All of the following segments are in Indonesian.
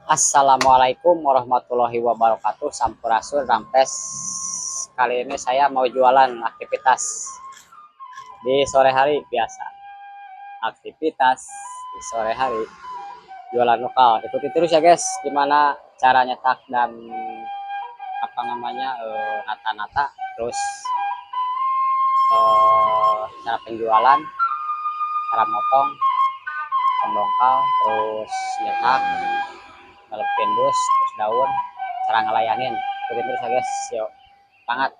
Assalamualaikum warahmatullahi wabarakatuh. Sampurasun Rampes. Kali ini saya mau jualan aktivitas di sore hari biasa. Aktivitas di sore hari jualan lokal. Ikuti terus ya guys, gimana cara nyetak dan apa namanya nata-nata, terus cara penjualan, cara motong, pembongkal, terus nyetak, ngelepin dus, terus daun, cara ngelayanin. Ikutin terus ya guys, yuk semangat.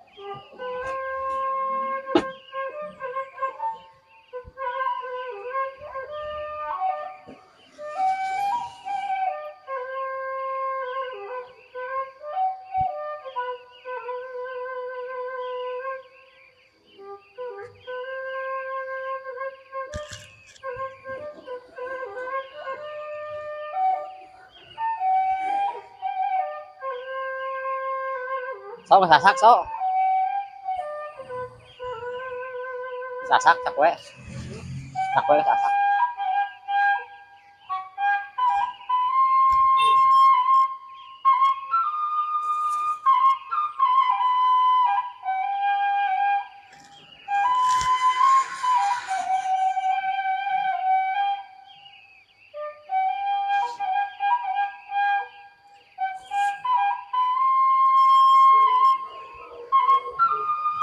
So sasak so sasak cakwe sasak.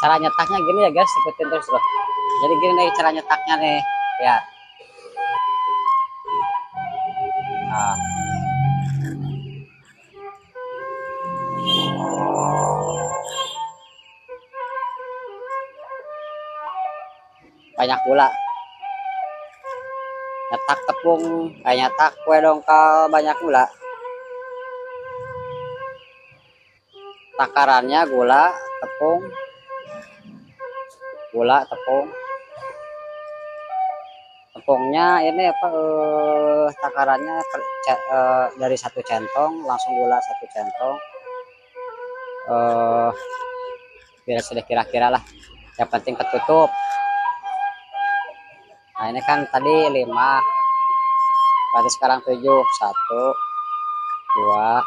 Cara nyetaknya gini ya guys, ikutin terus loh. Jadi gini nih cara nyetaknya nih ya. Nah, banyak gula, nyetak tepung kayak nyetak kue dongkal banyak gula. Takarannya gula tepung, gula tepung, tepungnya ini apa takarannya dari 1 centong langsung gula 1 centong, biar sudah kira-kira lah, yang penting ketutup. Nah ini kan tadi 5, berarti sekarang 7. 1 2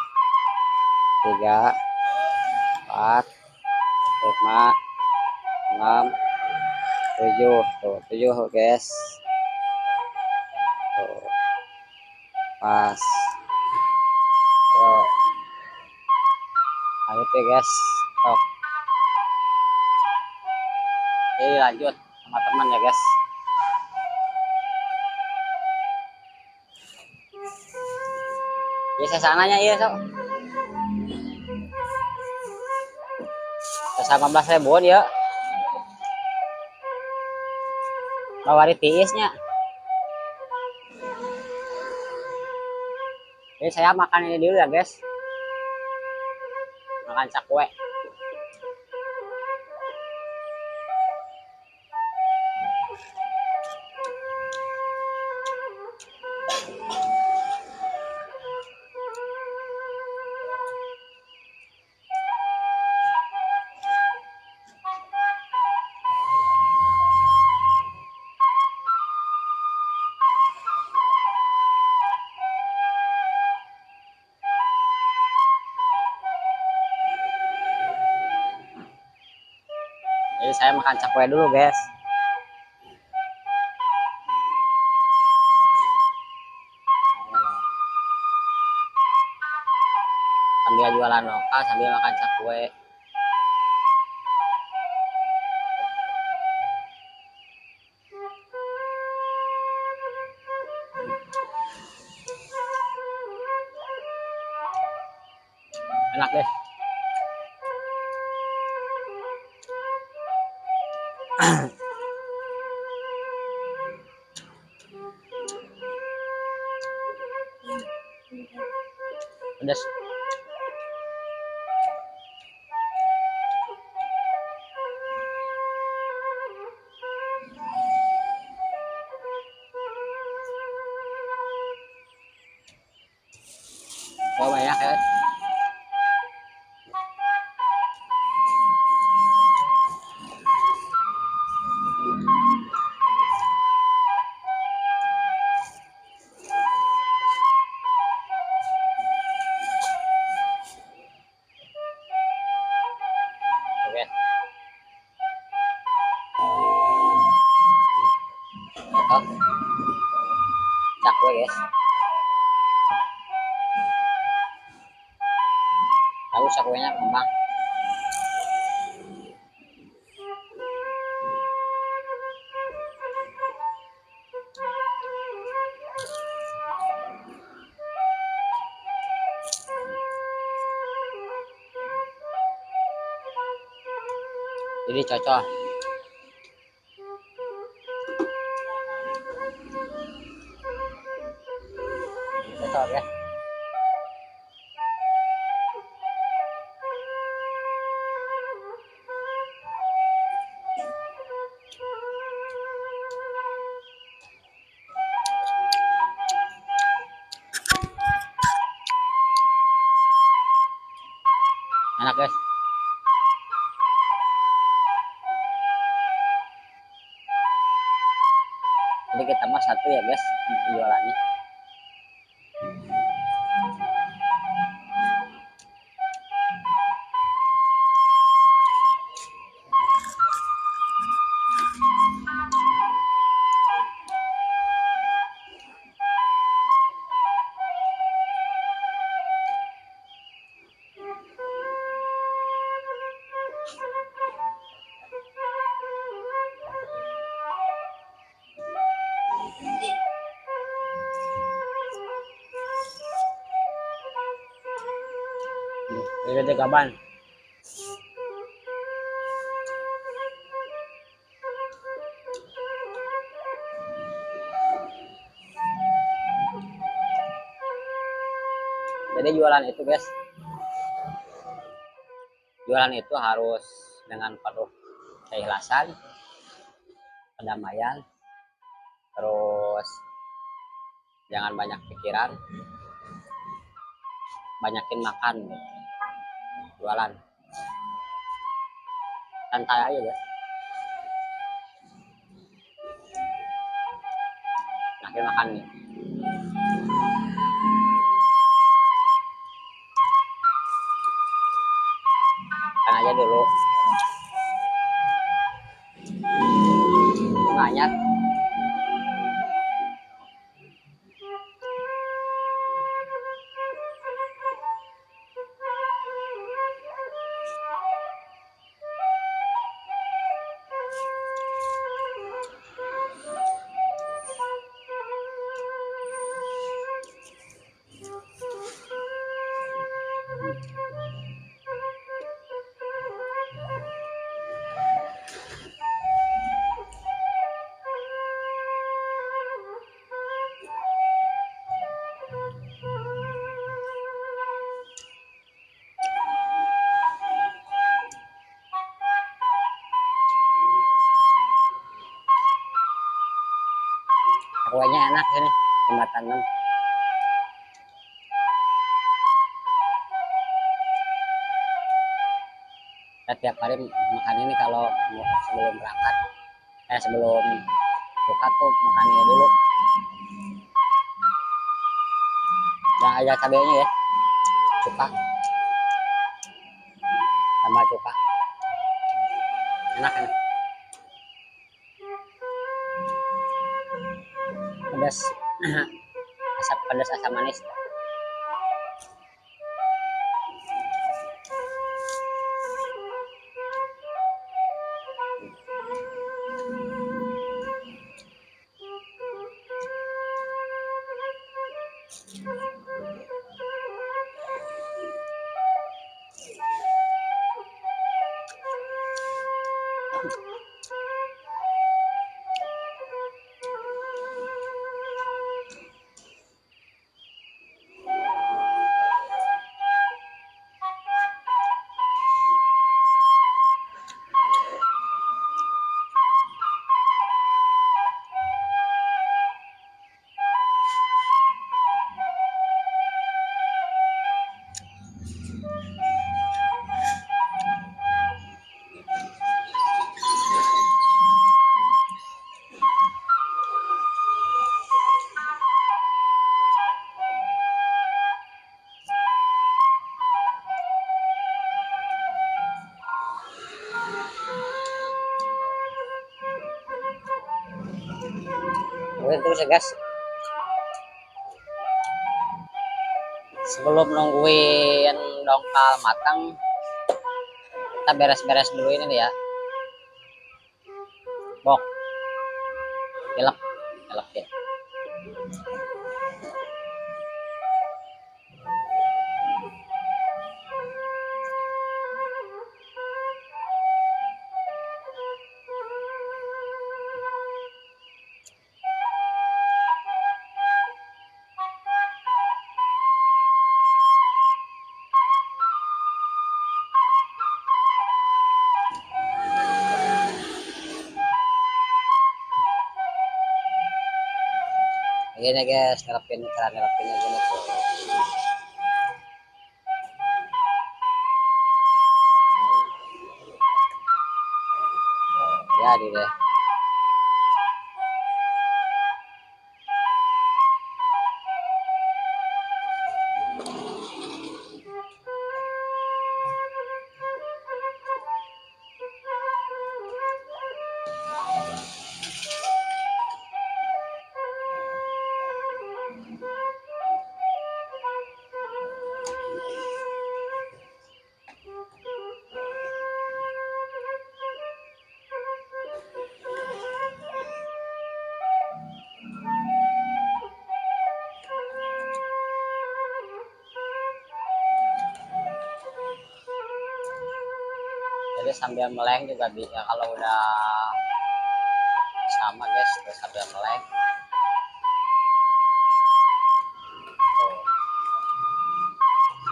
3 4 5 6 7. Tuh 7 guys, tuh pas. Yuk lanjut ya guys, tuh jadi lanjut sama teman ya guys. Ya saya sananya iya so sama 15.000 ya bawari tiisnya. Jadi saya makan ini dulu ya guys, makan cakwe. Jadi saya makan cakwe dulu guys. Sambil jualan lokal sambil makan cakwe. Enak deh. Pedas. Oh banyak ya. guys. Tahu kuenya kembang. Jadi cocok. Cocok ya. Enak guys. Jadi kita mah satu ya guys jualannya. Ini kapan? Jadi jualan itu guys, jualan itu harus dengan penuh keikhlasan, kedamaian, terus jangan banyak pikiran, banyakin makan, jualan santai aja guys, banyakin makan nih. Makan aja dulu, banyak. Kuahnya enak ini jembatan 6. Kita tiap hari makan ini kalau sebelum berangkat, sebelum buka tuh makan ini dulu. Jangan aja cabenya ya, cuka, tambah cuka, enak enak. Pedas, pedas asam manis. Terus ya guys, sebelum nungguin dongkal matang, kita beres-beres dulu ini nih ya. Bok, pilek, pilekin. Gini guys, ngelepin cara ngelepinnya gini tuh. Jadi deh. Jadi sambil meleng juga bisa kalau udah sama guys, terus sambil meleng.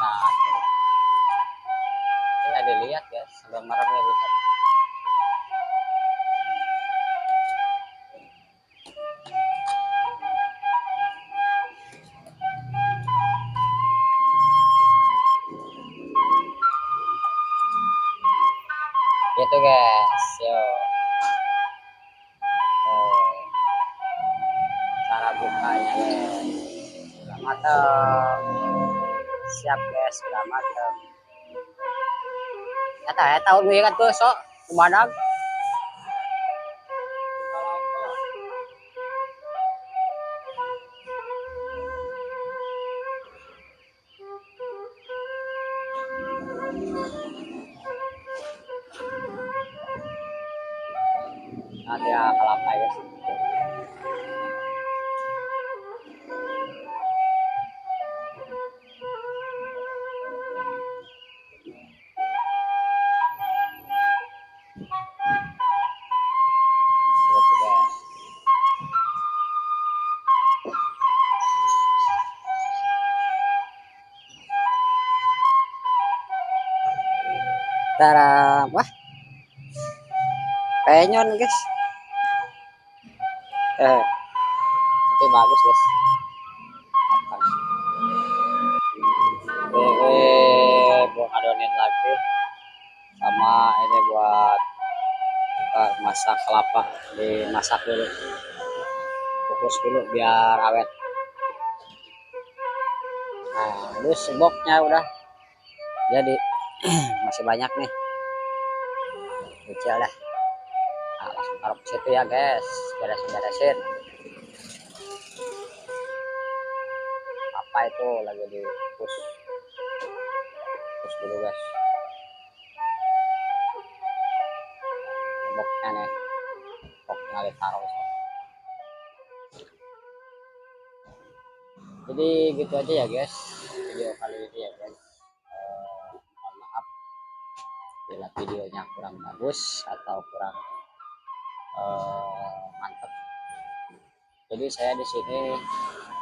Nah, ini ada dilihat guys, sambil meremnya bisa. Gitu guys, yuk. Cara bukanya guys, udah mateng. Siap guys, udah mateng. Ya tahu gue kan tuh sok kumadag. Nanti ya kelapa guys. Gitu guys. Cara wah, penyon guys. Tapi bagus guys. Buat adonin lagi sama ini buat masak kelapa, dimasak dulu, kukus dulu biar awet. Nah terus boknya udah jadi. Masih banyak nih, kecil dah. Nah, langsung taruh ke situ ya guys, beresin apa itu lagi dikukus dulu guys. Boknya nih, boknya ditaruh. Jadi gitu aja ya guys video kali ini ya guys. Mohon maaf bila videonya kurang bagus atau kurang mantap. Jadi saya di sini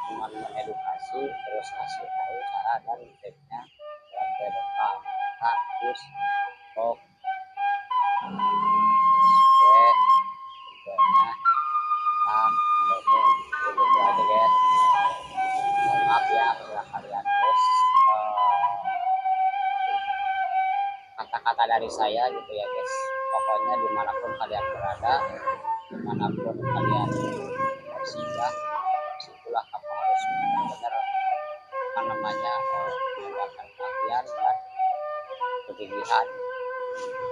cuma mengedukasi, terus ngasih tahu cara dan triknya buat pedokal terus bok sesuai tujuannya. Gitu aja guys. Mohon maaf ya bila kalian terus kata-kata dari saya gitu ya guys. Pokoknya dimanapun kalian berada, dimanapun kalian bersinggah, situlah kamu harus benar-benar apa namanya mengeluarkan keahlian dan kegigihan,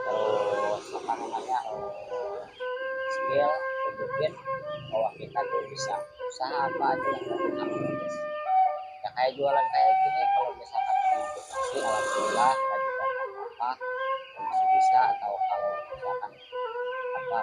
terus apa namanya skill, tunjukin bahwa kita tuh bisa usaha apa aja yang penting guys. Ya kayak jualan kayak gini kalau misalkan termotivasi alhamdulillah nggak juga apa-apa masih bisa. Atau kalau misalkan apa